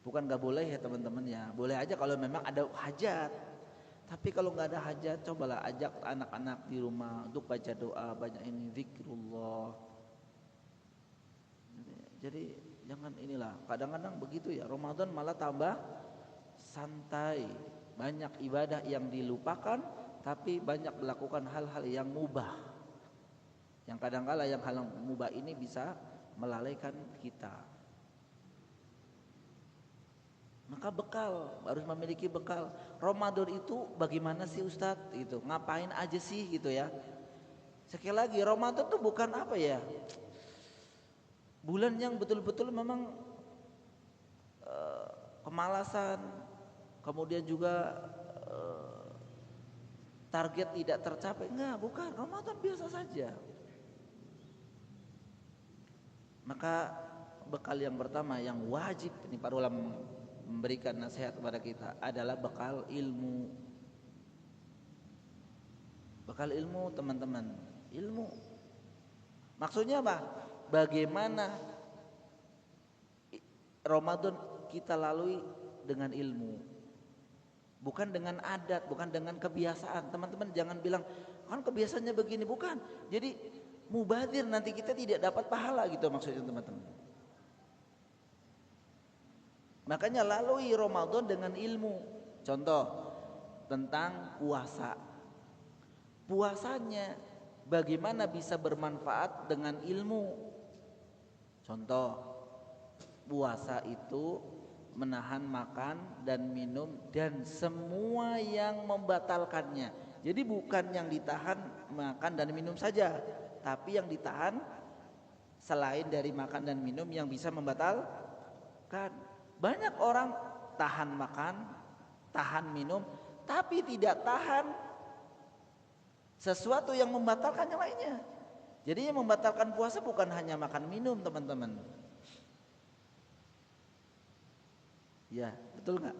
bukan gak boleh ya teman-teman ya. Boleh aja kalau memang ada hajat. Tapi kalau gak ada hajat, cobalah ajak anak-anak di rumah untuk baca doa, banyak ini zikrullah. Jadi jangan inilah. Kadang-kadang begitu ya. Ramadan malah tambah santai. Banyak ibadah yang dilupakan, tapi banyak melakukan hal-hal yang mubah. Yang kadang-kala yang hal mubah ini bisa melalaikan kita. Maka bekal, harus memiliki bekal. Ramadan itu bagaimana sih Ustadz? Gitu. Ngapain aja sih gitu ya? Sekali lagi Ramadan itu bukan apa ya? Bulan yang betul-betul memang kemalasan, kemudian juga target tidak tercapai. Enggak, bukan. Ramadan biasa saja. Maka bekal yang pertama yang wajib ini para ulama memberikan nasihat kepada kita adalah bekal ilmu. Bekal ilmu teman-teman. Ilmu. Maksudnya apa? Bagaimana Ramadan kita lalui dengan ilmu, bukan dengan adat, bukan dengan kebiasaan. Teman-teman jangan bilang kan kebiasaannya begini, bukan. Jadi mubadir nanti kita tidak dapat pahala gitu maksudnya teman-teman. Makanya lalui Ramadan dengan ilmu. Contoh tentang puasa. Puasanya bagaimana bisa bermanfaat dengan ilmu. Contoh, puasa itu menahan makan dan minum dan semua yang membatalkannya. Jadi bukan yang ditahan makan dan minum saja, tapi yang ditahan selain dari makan dan minum yang bisa membatalkan. Banyak orang tahan makan, tahan minum, tapi tidak tahan sesuatu yang membatalkan yang lainnya. Jadi yang membatalkan puasa bukan hanya makan minum teman-teman. Ya, betul nggak?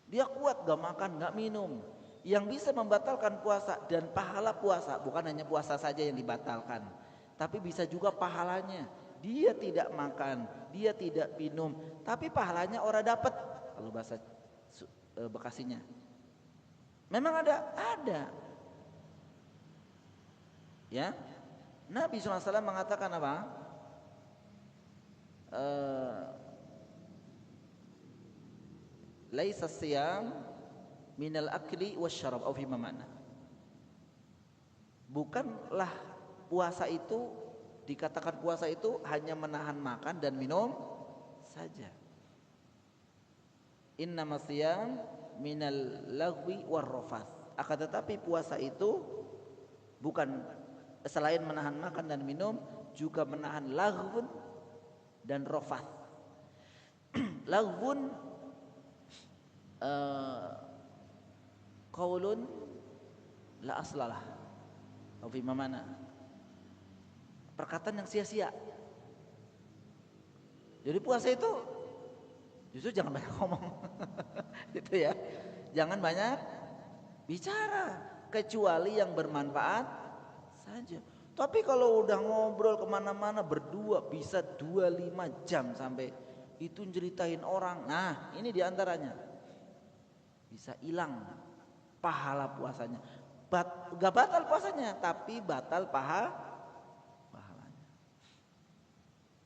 Dia kuat gak makan, gak minum. Yang bisa membatalkan puasa dan pahala puasa bukan hanya puasa saja yang dibatalkan, tapi bisa juga pahalanya. Dia tidak makan, dia tidak minum, tapi pahalanya orang dapat. Kalau bahasa Bekasinya, memang ada. Ya, Nabi SAW mengatakan apa? Laisa siyam minal akli wasyarab au fi mana. Bukanlah puasa itu, dikatakan puasa itu hanya menahan makan dan minum saja. Innamas siyam minal lagwi warrafath. Akan tetapi puasa itu bukan selain menahan makan dan minum, juga menahan laghwun dan rafath. Laghwun qaulun la aslalah. Atau fi mana? Perkataan yang sia-sia. Jadi puasa itu justru jangan banyak ngomong. Gitu ya. Jangan banyak bicara kecuali yang bermanfaat saja. Tapi kalau udah ngobrol kemana-mana berdua bisa 25 jam sampai itu ceritain orang. Nah ini diantaranya bisa hilang pahala puasanya. Gak batal puasanya, tapi batal pahalanya.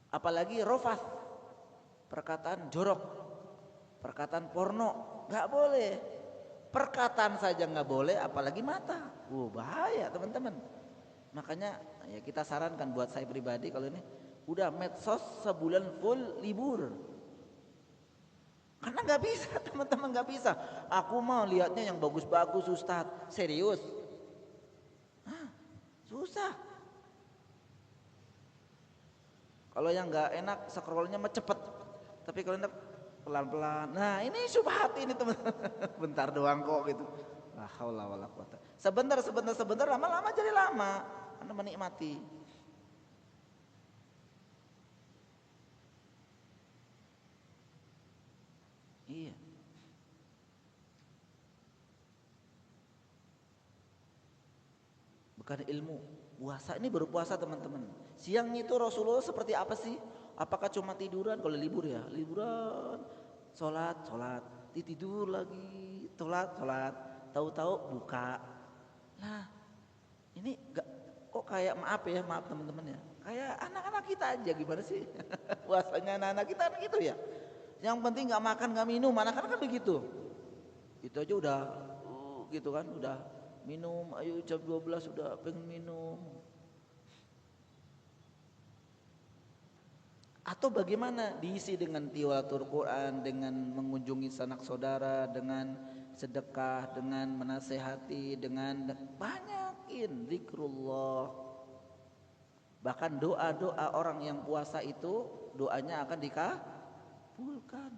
Apalagi rofas, perkataan jorok, perkataan porno, gak boleh. Perkataan saja gak boleh, apalagi mata. Bahaya teman-teman. Makanya ya kita sarankan buat saya pribadi kalau ini udah medsos sebulan full libur. Karena nggak bisa teman-teman, nggak bisa. Aku mau lihatnya yang bagus-bagus Ustadz, serius. Susah. Kalau yang nggak enak scrollnya mah cepet, tapi kalau enak pelan-pelan. Nah ini syubhat ini teman-teman. Bentar doang kok gitu. La haula wala quwata. Sebentar, lama-lama jadi lama. Anda menikmati. Iya. Bukan ilmu. Puasa ini baru puasa teman-teman. Siang itu Rasulullah seperti apa sih? Apakah cuma tiduran? Kalau libur ya, liburan, sholat, tidur lagi, sholat, tahu-tahu buka. Nah, ini kok kayak maaf teman-teman ya. Kayak anak-anak kita aja gimana sih? Puasanya anak-anak kita kan gitu ya. Yang penting nggak makan, nggak minum, anak-anak kan begitu. Itu aja udah gitu kan, udah minum, ayo jam 12 udah pengen minum. Atau bagaimana diisi dengan tilawatul Quran, dengan mengunjungi sanak saudara, dengan sedekah, dengan menasehati, dengan banyakin zikrullah. Bahkan doa-doa orang yang puasa itu doanya akan dikabulkan.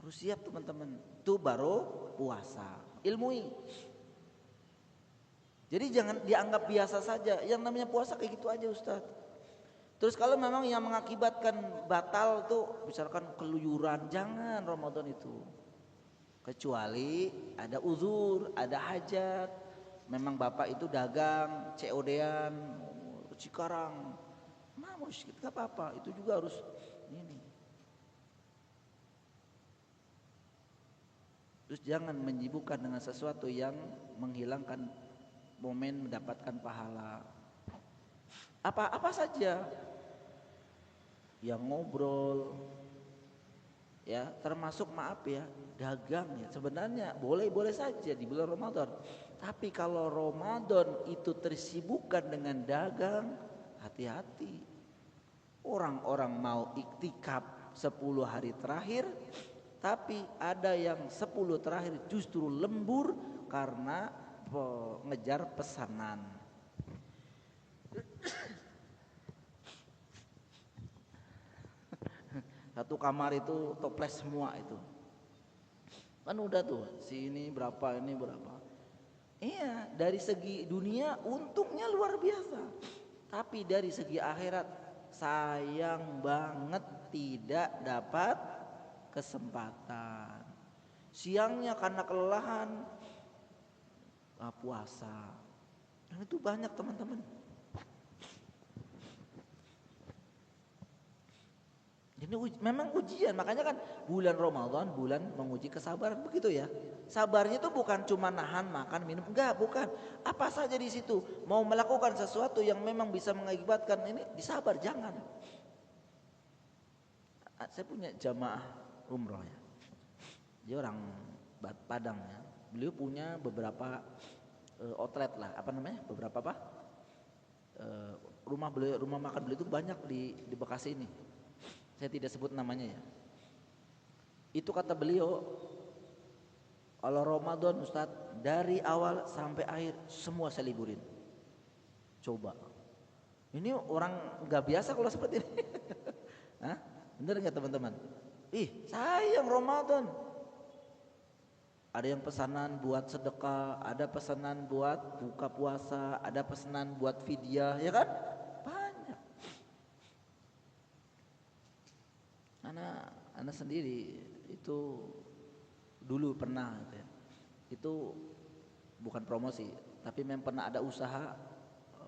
Harus siap teman-teman. Itu baru puasa. Ilmui. Jadi jangan dianggap biasa saja. Yang namanya puasa kayak gitu aja Ustaz. Terus kalau memang yang mengakibatkan batal tuh misalkan keluyuran, jangan Ramadan itu. Kecuali ada uzur, ada hajat. Memang bapak itu dagang, COD-an, Cikarang. Nah, musyrik enggak apa-apa, itu juga harus ini. Terus jangan menyibukkan dengan sesuatu yang menghilangkan momen mendapatkan pahala. Apa saja yang ngobrol, ya termasuk maaf ya dagang ya, sebenarnya boleh-boleh saja di bulan Ramadan. Tapi kalau Ramadan itu tersibukkan dengan dagang, hati-hati. Orang-orang mau iktikaf 10 hari terakhir, tapi ada yang 10 terakhir justru lembur karena ngejar pesanan. Satu kamar itu toples semua itu. Kan udah tuh, si ini berapa, ini berapa. Iya, dari segi dunia untungnya luar biasa. Tapi dari segi akhirat sayang banget tidak dapat kesempatan. Siangnya karena kelelahan puasa. Dan itu banyak teman-teman. Ini memang ujian, makanya kan bulan Ramadan bulan menguji kesabaran, begitu ya. Sabarnya itu bukan cuma nahan makan minum, enggak, bukan. Apa saja di situ, mau melakukan sesuatu yang memang bisa mengakibatkan ini disabar, jangan. Saya punya jamaah umroh ya. Dia orang Padang ya. Beliau punya beberapa outlet lah, apa namanya? Beberapa apa? Rumah makan beliau itu banyak di Bekasi ini. Saya tidak sebut namanya ya. Itu kata beliau, kalau Ramadan Ustadz dari awal sampai akhir semua saya liburin. Coba. Ini orang nggak biasa kalau seperti ini. Hah? Bener nggak teman-teman? Ih, sayang Ramadan. Ada yang pesanan buat sedekah, ada pesanan buat buka puasa, ada pesanan buat fidyah, ya kan? Banyak. Anak sendiri itu dulu pernah gitu ya. Itu bukan promosi, tapi memang pernah ada usaha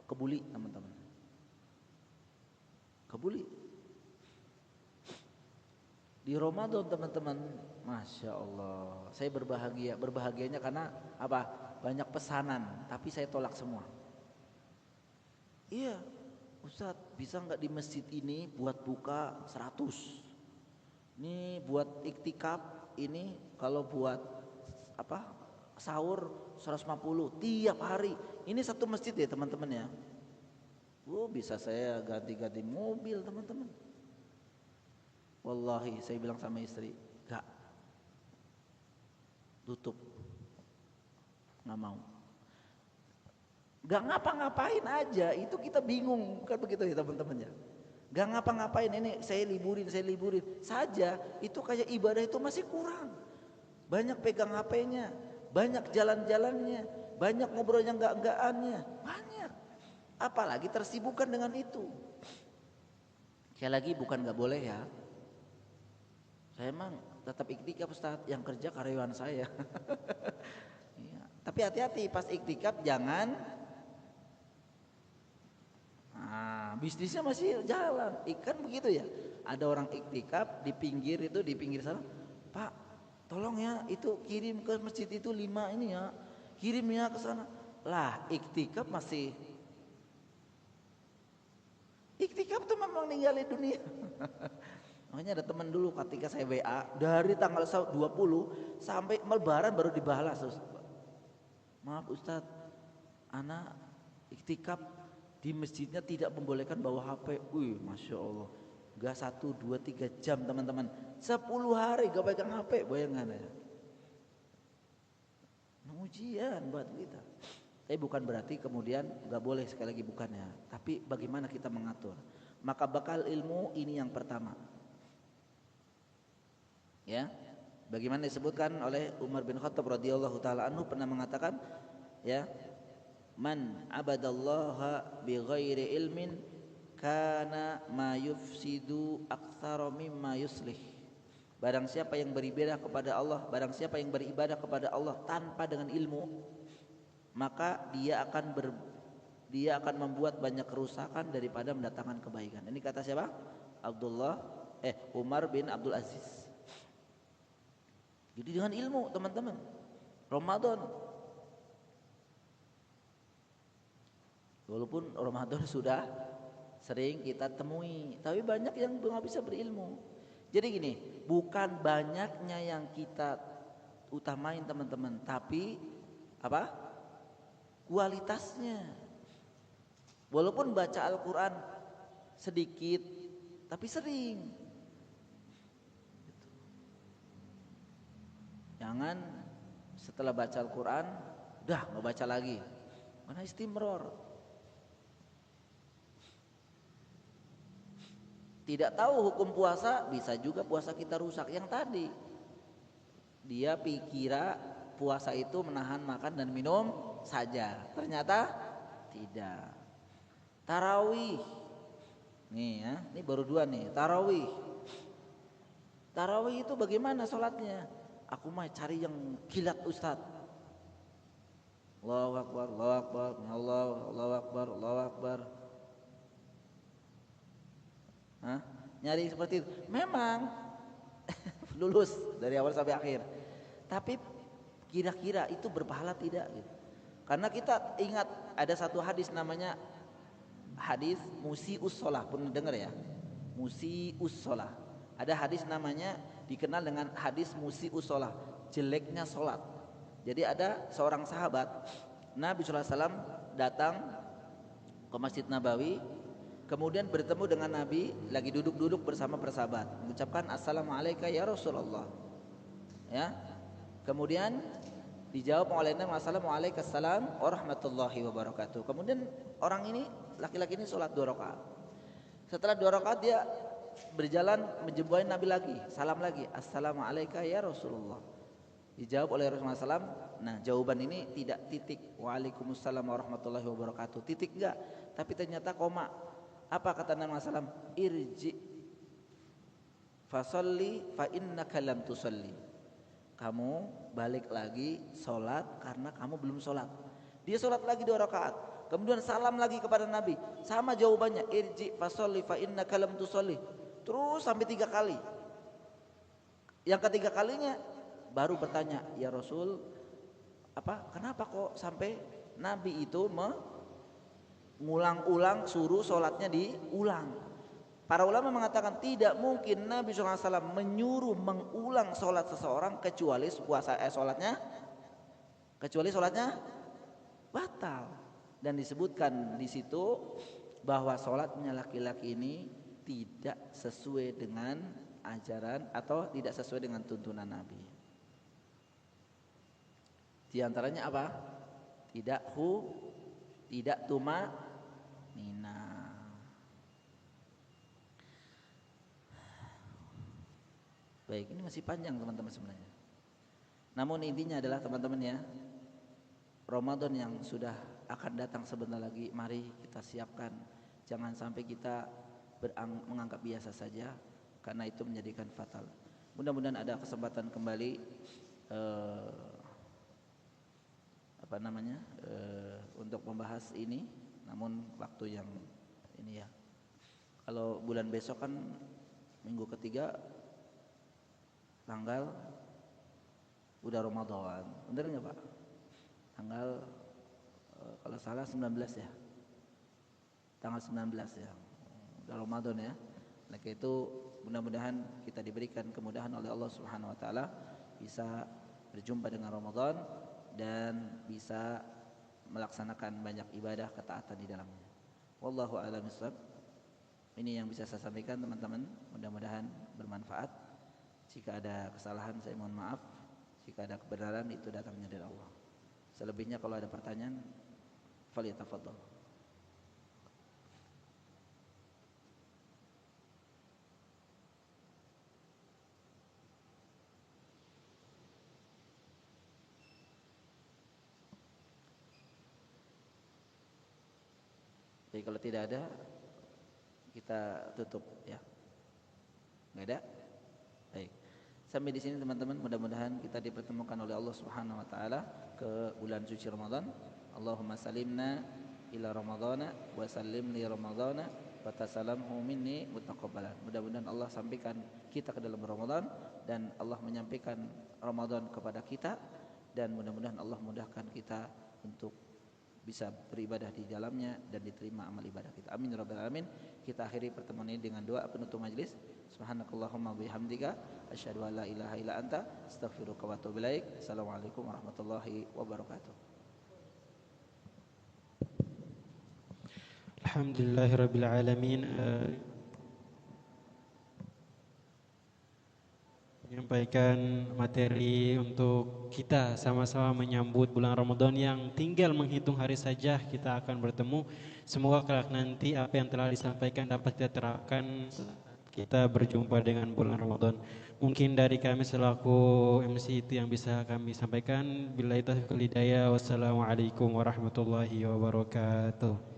kebuli, teman-teman. Kebuli. Di Ramadan teman-teman, Masya Allah, saya berbahagianya karena apa? Banyak pesanan, tapi saya tolak semua. Iya, Ustadz bisa nggak di masjid ini buat buka 100? Ini buat iktikaf, ini kalau buat apa? Sahur 150 tiap hari. Ini satu masjid ya teman-teman ya. Bisa saya ganti-ganti mobil teman-teman. Wallahi saya bilang sama istri, gak, tutup, nggak mau, gak ngapa-ngapain aja, itu kita bingung kan begitu ya teman-teman ya. Gak ngapa-ngapain, ini saya liburin saja, itu kayak ibadah itu masih kurang. Banyak pegang HP-nya, banyak jalan-jalannya, banyak ngobrol yang enggak-enggakannya, banyak. Apalagi tersibukkan dengan itu. Sekali lagi bukan nggak boleh ya. Saya emang tetap iktikaf Ustaz, yang kerja karyawan saya. Iya. Tapi hati-hati pas iktikaf jangan bisnisnya masih jalan. Ikan begitu ya. Ada orang iktikaf di pinggir sana. Pak, tolong ya itu kirim ke masjid itu 5 ini ya. Kirim ya ke sana. Lah, iktikaf masih. Iktikaf tuh memang ninggalin dunia. Makanya ada teman dulu ketika saya WA dari tanggal 20 sampai Lebaran baru dibalas. Maaf Ustadz, anak iktikaf di masjidnya tidak membolehkan bawa HP. Masya Allah, gak 1, 2, 3 jam teman-teman, 10 hari gak pegang HP, bayangkan ya. Ujian buat kita. Tapi bukan berarti kemudian gak boleh, sekali lagi bukannya. Tapi bagaimana kita mengatur. Maka bakal ilmu ini yang pertama. Ya, bagaimana disebutkan oleh Umar bin Khattab radhiyallahu taala anhu pernah mengatakan, ya, man abadallaha bighairi ilmin kana ma yufsidu aktsara mimma yuslih. Barang siapa yang beribadah kepada Allah, barang siapa yang beribadah kepada Allah tanpa dengan ilmu, maka dia akan membuat banyak kerusakan daripada mendatangkan kebaikan. Ini kata siapa? Umar bin Abdul Aziz. Jadi dengan ilmu teman-teman. Ramadan, walaupun Ramadan sudah sering kita temui, tapi banyak yang nggak bisa berilmu. Jadi gini, bukan banyaknya yang kita utamain teman-teman, tapi apa? Kualitasnya. Walaupun baca Al-Quran sedikit, tapi sering. Jangan setelah baca Al-Quran, udah nggak baca lagi. Mana istimror. Tidak tahu hukum puasa, bisa juga puasa kita rusak. Yang tadi dia pikira puasa itu menahan makan dan minum saja, ternyata tidak. Tarawih, nih ya, ini baru 2 nih. Tarawih, tarawih itu bagaimana sholatnya? Aku mah cari yang kilat Ustaz. Allahu Akbar, Allahu Akbar, Allahu Akbar, Allahu Akbar. Hah? Nyari seperti itu. Memang lulus dari awal sampai akhir. Tapi kira-kira itu berpahala tidak gitu. Karena kita ingat ada satu hadis namanya hadis musius shalah, pernah dengar ya? Musius shalah. Ada hadis namanya dikenal dengan hadis musius shalah, jeleknya salat. Jadi ada seorang sahabat Nabi sallallahu alaihi wasallam datang ke Masjid Nabawi, kemudian bertemu dengan Nabi lagi duduk-duduk bersama bersahabat, mengucapkan assalamualaikum ya Rasulullah. Ya. Kemudian dijawab oleh Nabi assalamualaikum warahmatullahi wabarakatuh. Kemudian orang ini, laki-laki ini sholat 2 rakaat. Setelah 2 rakaat dia berjalan menjumpai Nabi lagi, salam lagi, assalamualaikum ya Rasulullah. Dijawab oleh Rasulullah SAW. Nah, jawaban ini tidak titik, waalaikumsalam warahmatullahi wabarakatuh, titik enggak, tapi ternyata koma. Apa kata Nabi SAW? Irji fasolli fa innaka lam tusolli. Kamu balik lagi sholat karena kamu belum sholat. Dia sholat lagi 2 rakaat, kemudian salam lagi kepada Nabi, sama jawabannya, irji fasolli fa innaka lam tusolli. Terus sampai 3 kali. Yang ketiga kalinya baru bertanya, ya Rasul, kenapa kok sampai Nabi itu mengulang-ulang suruh sholatnya diulang? Para ulama mengatakan tidak mungkin Nabi SAW menyuruh mengulang sholat seseorang kecuali sholatnya batal. Dan disebutkan di situ bahwa sholatnya laki-laki ini tidak sesuai dengan ajaran atau tidak sesuai dengan tuntunan Nabi. Di antaranya apa? Tidak tuma nina. Baik, ini masih panjang teman-teman sebenarnya. Namun intinya adalah teman-teman ya, Ramadan yang sudah akan datang sebentar lagi, mari kita siapkan. Jangan sampai kita menganggap biasa saja, karena itu menjadikan fatal. Mudah-mudahan ada kesempatan kembali untuk membahas ini, namun waktu yang ini ya. Kalau bulan besok kan minggu ketiga tanggal udah Ramadan, bener nggak Pak? Tanggal kalau salah 19 ya, tanggal 19 ya, udah Ramadan ya. Maka itu mudah-mudahan kita diberikan kemudahan oleh Allah Subhanahu Wa Taala bisa berjumpa dengan Ramadan dan bisa melaksanakan banyak ibadah ketaatan di dalamnya. Wallahu a'lam bishawab. Ini yang bisa saya sampaikan teman-teman, mudah-mudahan bermanfaat. Jika ada kesalahan saya mohon maaf, jika ada kebenaran itu datangnya dari Allah. Selebihnya kalau ada pertanyaan, falyatafadhal. Jadi kalau tidak ada, kita tutup ya. Enggak ada? Baik. Sampai di sini teman-teman, mudah-mudahan kita dipertemukan oleh Allah Subhanahu wa taala ke bulan suci Ramadan. Allahumma salimna ila Ramadhana wa sallim li Ramadhana Fatasalamhu minni mutaqabbalan. Mudah-mudahan Allah sampaikan kita ke dalam Ramadan dan Allah menyampaikan Ramadan kepada kita, dan mudah-mudahan Allah mudahkan kita untuk bisa beribadah di dalamnya dan diterima amal ibadah kita. Amin ya rabbal alamin. Kita akhiri pertemuan ini dengan doa penutup majelis. Subhanakallahumma bihamdika asyhadu an la ilaha illa anta astaghfiruka wa atubu ilaik. Assalamualaikum warahmatullahi wabarakatuh. Alhamdulillahirabbil alamin. Menyampaikan materi untuk kita sama-sama menyambut bulan Ramadan yang tinggal menghitung hari saja kita akan bertemu. Semoga kelak nanti apa yang telah disampaikan dapat kita terapkan kita berjumpa dengan bulan Ramadan. Mungkin dari kami selaku MC itu yang bisa kami sampaikan. Billahi taufiq wal hidayah. Wassalamualaikum warahmatullahi wabarakatuh.